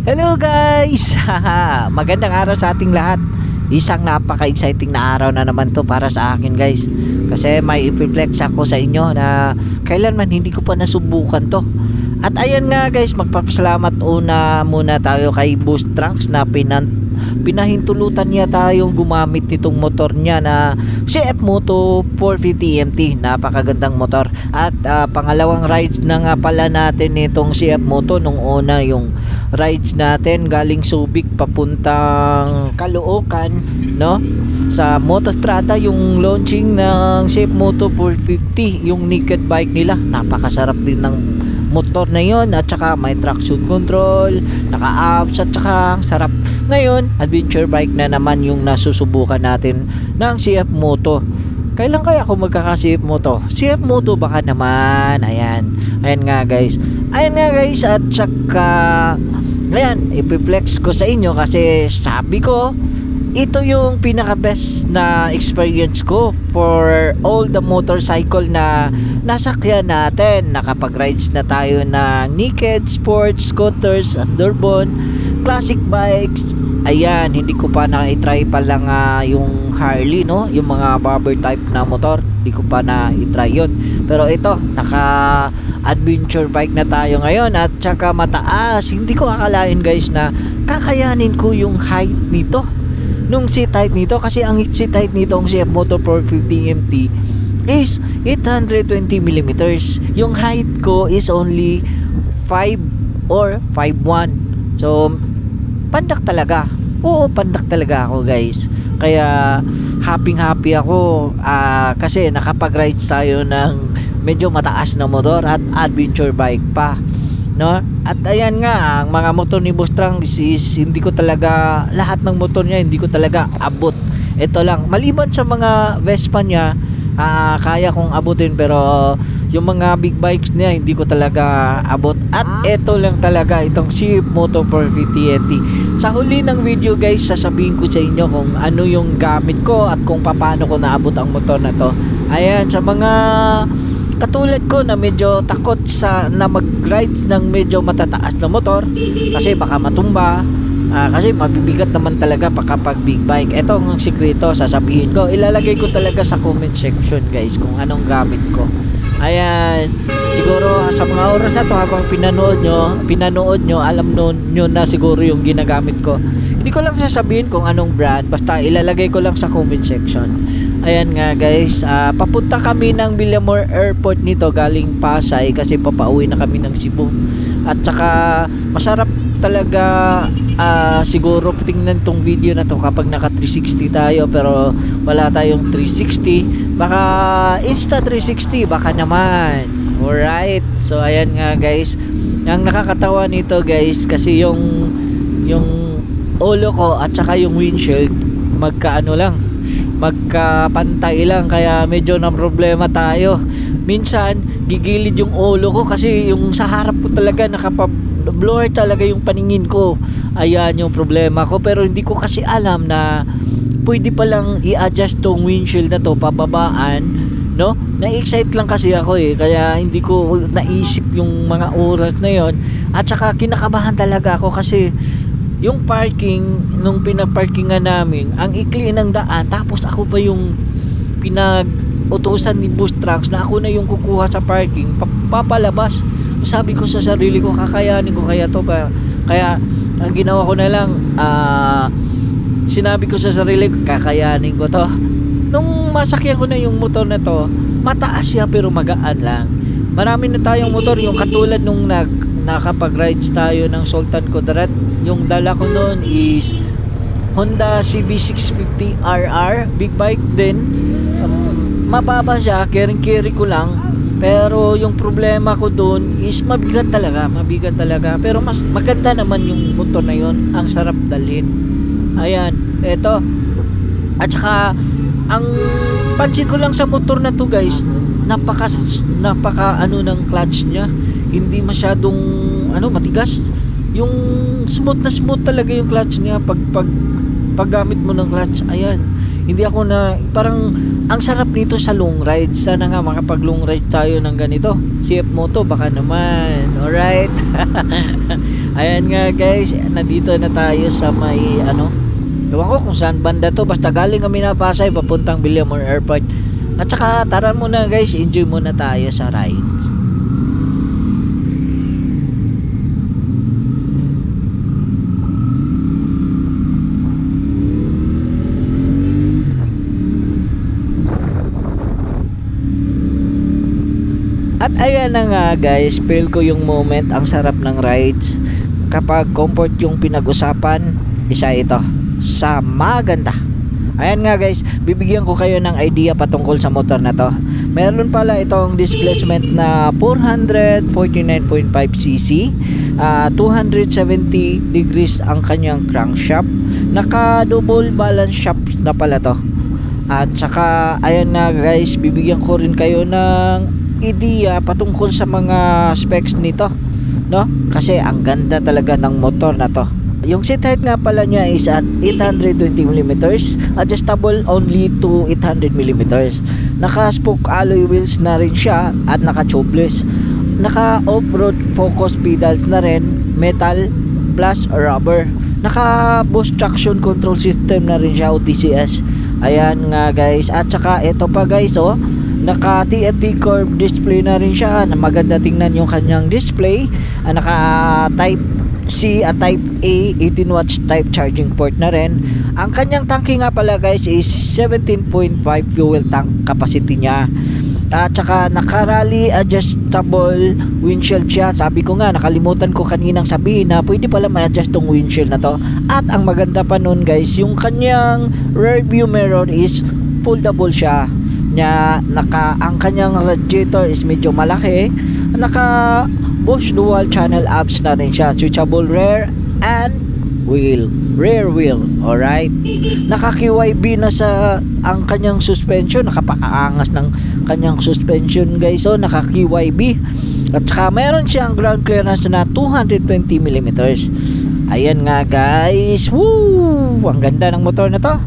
Hello guys! Magandang araw sa ating lahat. Isang napaka-exciting na araw na naman to para sa akin guys. Kasi may i-reflex ako sa inyo na kailanman hindi ko pa nasubukan to. At ayan nga guys, magpapasalamat muna tayo kay Boost Trunks na pinahintulutan niya tayong gumamit nitong motor niya na CF Moto 450 MT. Napakagandang motor. At pangalawang ride na nga pala natin nitong CF Moto. Nung una yung rides natin galing Subic papuntang Caloocan, no? Sa Motostrada yung launching ng CF Moto 450, yung naked bike nila. Napakasarap din ng motor na yon, at saka may traction control, naka-apps, at saka sarap. Ngayon, adventure bike na naman yung nasusubukan natin ng CF Moto. Kailan kaya ako magkaka-CF Moto? CF Moto baka naman. Ayan nga guys, at saka ayan, ipiplex ko sa inyo kasi sabi ko ito yung pinaka best na experience ko for all the motorcycle na nasakyan natin. Nakapag-rides na tayo ng naked, sports, scooters, underbone, classic bikes. Ayan, hindi ko pa na-try pa lang yung Harley, no? Yung mga bobber type na motor. Hindi ko pa na-try yun. Pero ito, naka-adventure bike na tayo ngayon at saka mataas. Hindi ko akalain guys na kakayanin ko yung height nito. Nung seat height nito, kasi ang seat height nito ang CF Moto 450 MT is 820 millimeters. Yung height ko is only 5 or 5'1". So pandak talaga. Oo, pandak talaga ako guys. Kaya happy ako kasi nakapag-rides tayo ng medyo mataas na motor at adventure bike pa, no? At ayan nga, ang mga motor ni Boost Trunks is hindi ko talaga, lahat ng motor niya hindi ko talaga abot. Ito lang, maliban sa mga Vespa niya, kaya kong abutin, pero yung mga big bikes niya hindi ko talaga abot. At ito lang talaga, itong CF Moto 450 MT. Sa huli ng video guys, sasabihin ko sa inyo kung ano yung gamit ko at kung paano ko naabot ang motor na to. Ayan, sa mga katulad ko na medyo takot na mag-ride ng medyo matataas na motor kasi baka matumba, kasi mabibigat naman talaga kapag big bike. Ito ang sikreto, sasabihin ko, ilalagay ko talaga sa comment section guys kung anong gamit ko. Ayan, siguro sa mga oras na to habang pinanood nyo, alam nyo na siguro yung ginagamit ko. Hindi ko lang sasabihin kung anong brand, basta ilalagay ko lang sa comment section. Ayan nga guys, papunta kami ng Villamor Airport nito galing Pasay kasi papauwi na kami ng Cebu. At saka masarap talaga siguro tingnan tong video na to kapag naka 360 tayo, pero wala tayong 360. Baka Insta 360 baka naman. Alright, so ayan nga guys, ang nakakatawa nito guys kasi yung ulo ko at saka yung windshield magkapantay lang, kaya medyo na problema tayo. Minsan gigilid yung ulo ko kasi yung sa harap ko talaga blur talaga yung paningin ko. Ayan yung problema ko, pero hindi ko kasi alam na pwede palang i-adjust tong windshield na to pababaan, no? Na-excite lang kasi ako kaya hindi ko naisip yung mga oras na yon. At saka kinakabahan talaga ako kasi yung parking, nung pinaparkingan namin, ang ikli ng daan, tapos ako pa yung pinag-utusan ni Boost Trunks na ako na yung kukuha sa parking, papalabas. Sabi ko sa sarili ko, kakayanin ko kaya to ba? Kaya ang ginawa ko na lang, sinabi ko sa sarili ko, kakayanin ko to. Nung masakyan ko na yung motor na to, mataas siya pero magaan lang. Marami na tayong motor, yung katulad nung nakapag-rides tayo ng Sultan Kudarat. Yung dala ko noon is Honda CB650 RR, big bike din. Mababa siya, carry ko lang. Pero yung problema ko doon is mabigat talaga. Pero mas maganda naman yung motor na yon, ang sarap dalhin. Ayan, eto. At saka ang pansin ko lang sa motor na to guys, napaka ng clutch niya. Hindi masyadong matigas. Yung smooth talaga yung clutch niya pag paggamit mo ng clutch. Ayan, hindi ako na, parang ang sarap nito sa long ride. Sana nga makapag long ride tayo ng ganito. CF Moto baka naman. Alright. Ayan nga guys, nandito na tayo sa may ano, ewan ko kung saan banda to, basta galing kami na Pasay papuntang Villamor Airport. At saka tara muna guys, enjoy muna tayo sa rides. At ayan na nga guys, feel ko yung moment, ang sarap ng rides. Kapag comfort yung pinag-usapan, isa ito sa maganda. Ayan nga guys, bibigyan ko kayo ng idea patungkol sa motor na to. Meron pala itong displacement na 449.5cc, 270 degrees ang kanyang crankshaft. Naka double balance shaft na pala to. At saka ayan na guys, bibigyan ko rin kayo ng idea patungkol sa mga specs nito, no? Kasi ang ganda talaga ng motor na to. Yung seat height nga pala niya is at 820mm, adjustable only to 800mm. Naka spoke alloy wheels na rin siya at naka tubeless. Naka off-road focus pedals na rin, metal plus rubber. Naka boost traction control system na rin siya, OTCS. Ayan nga guys, at saka ito pa guys, oh, naka TFT curve display na rin siya, na maganda tingnan yung kanyang display. Naka type C at type A 18 watts type charging port na rin. Ang kanyang tanki nga pala guys is 17.5 fuel tank capacity niya. At saka naka rally adjustable windshield siya. Sabi ko nga, nakalimutan ko kaninang sabihin na pwede pala ma-adjust tong windshield na to. At ang maganda pa nun guys, yung kanyang rear view mirror is foldable siya. Ang kanyang radiator is medyo malaki. Naka Bosch dual channel apps na rin siya, switchable rear and rear wheel. Alright, naka QYB na sa ang kanyang suspension, nakapakaangas ng kanyang suspension guys. So naka QYB. At saka meron siyang ground clearance na 220mm. Ayan nga guys, woo, ang ganda ng motor na to.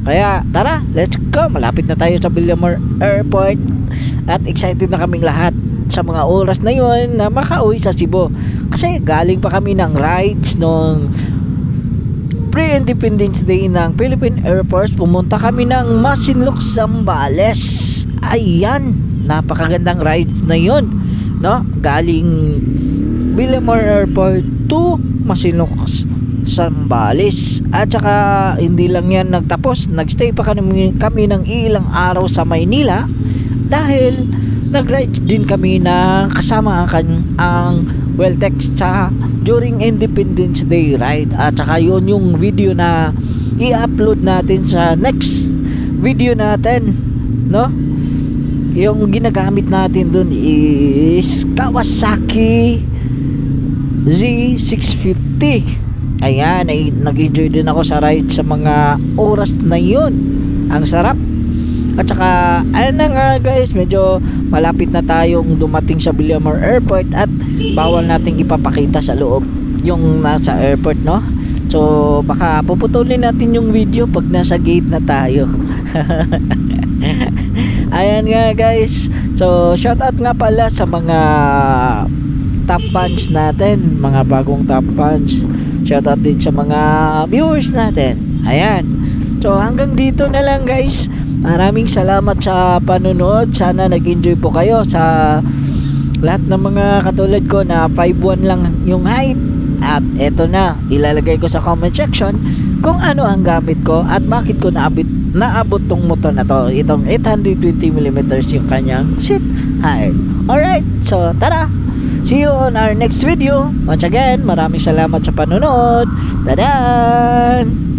Kaya tara, let's go. Malapit na tayo sa Villamor Airport at excited na kaming lahat sa mga oras na yon na makauwi sa Cebu. Kasi galing pa kami ng rides nung pre-Independence Day ng Philippine Air Force. Pumunta kami ng Masinloc, Zambales. Ayan, napakagandang rides na yon, no? Galing Villamor Airport to Masinloc, Zambales. At saka hindi lang yan nagtapos, nagstay pa kami ng ilang araw sa Maynila dahil nag-ride din kami na kasama ang Welltex sa during Independence Day ride. At saka yun yung video na i-upload natin sa next video natin, no? Yung ginagamit natin dun is Kawasaki Z650. Ayan, nag-enjoy din ako sa ride sa mga oras na yun. Ang sarap. At saka ayun na nga guys, medyo malapit na tayong dumating sa Villamor Airport at bawal nating ipapakita sa loob yung nasa airport, no? So baka puputulin natin yung video pag nasa gate na tayo. Ayan nga guys. So shout out nga pala sa mga top fans natin, mga bagong top fans. Shout out din sa mga viewers natin. Ayan. So hanggang dito na lang guys. Maraming salamat sa panunod. Sana nag-enjoy po kayo sa lahat ng mga katulad ko na 5'1 lang yung height. At eto na, ilalagay ko sa comment section kung ano ang gamit ko at bakit ko naabot tong motor na to. Itong 820mm yung kanyang seat height. Alright, so tara! See you on our next video. Once again, maraming salamat sa panunod. Tadaan!